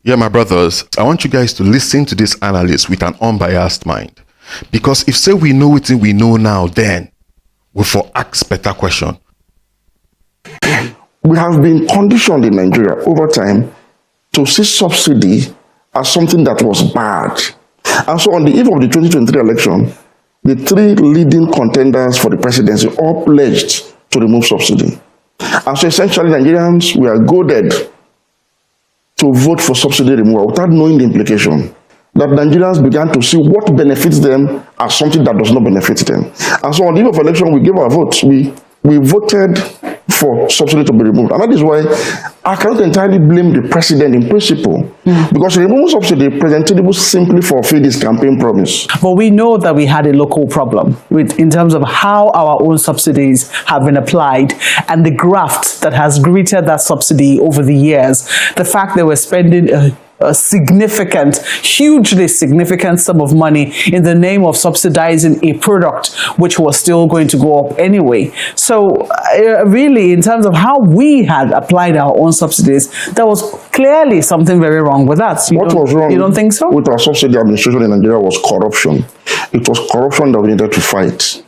Yeah, my brothers, I want you guys to listen to this analyst with an unbiased mind. Because if say we know what we know now, then we for ask better question. We have been conditioned in Nigeria over time to see subsidy as something that was bad. And so on the eve of the 2023 election, the three leading contenders for the presidency all pledged to remove subsidy. And so essentially Nigerians were goaded to vote for subsidy removal without knowing the implication. That Nigerians began to see what benefits them as something that does not benefit them. And so on the eve of election, we gave our votes. We voted for subsidy to be removed. And that is why I cannot entirely blame the president in principle. Because removing subsidy, President Tinubu simply fulfilled his campaign promise. But we know that we had a local problem in terms of how our own subsidies have been applied and the graft that has greeted that subsidy over the years. The fact that we're spending a significant, hugely significant sum of money in the name of subsidizing a product which was still going to go up anyway. So really, in terms of how we had applied our own subsidies, there was clearly something very wrong with that. What was wrong? You don't think so? With our subsidy administration in Nigeria was corruption. It was corruption that we needed to fight.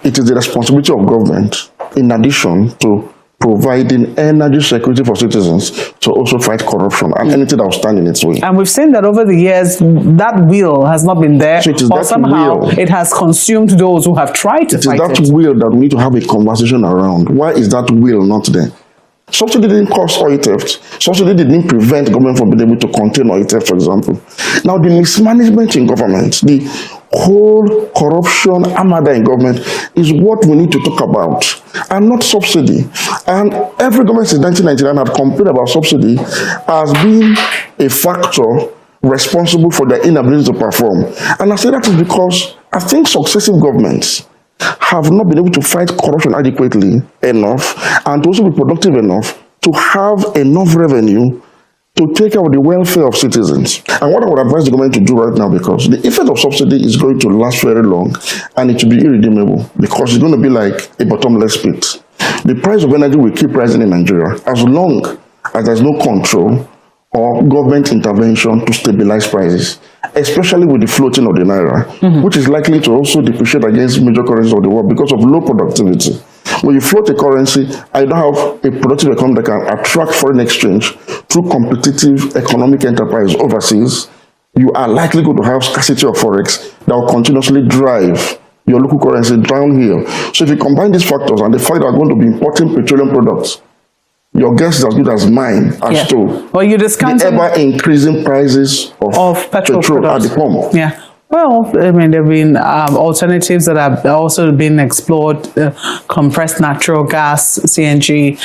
It is the responsibility of government, in addition to providing energy security for citizens, to also fight corruption and anything that will stand in its way. And we've seen that over the years, that will has not been there, so or somehow it has consumed those who have tried to fight it. It is that will that we need to have a conversation around. Why is that will not there? Subsidy didn't cause oil theft. Subsidy didn't prevent government from being able to contain oil theft, for example. Now, the mismanagement in government, the whole corruption armada in government is what we need to talk about, and not subsidy. And every government since 1999 have complained about subsidy as being a factor responsible for their inability to perform. And I say that is because I think successive governments have not been able to fight corruption adequately enough and to also be productive enough to have enough revenue to take care of the welfare of citizens. And what I would advise the government to do right now, because the effect of subsidy is going to last very long and it will be irredeemable, because it's going to be like a bottomless pit. The price of energy will keep rising in Nigeria as long as there's no control or government intervention to stabilize prices, especially with the floating of the naira, which is likely to also depreciate against major currencies of the world because of low productivity. When you float a currency, I don't have a productive economy that can attract foreign exchange through competitive economic enterprise overseas. You are likely going to have scarcity of forex that will continuously drive your local currency downhill. So if you combine these factors and the fact that are going to be importing petroleum products, your guess is as good as mine as to well, you discount the ever-increasing prices of petrol at the pump. Yeah. Well, I mean, there have been alternatives that have also been explored, compressed natural gas, CNG.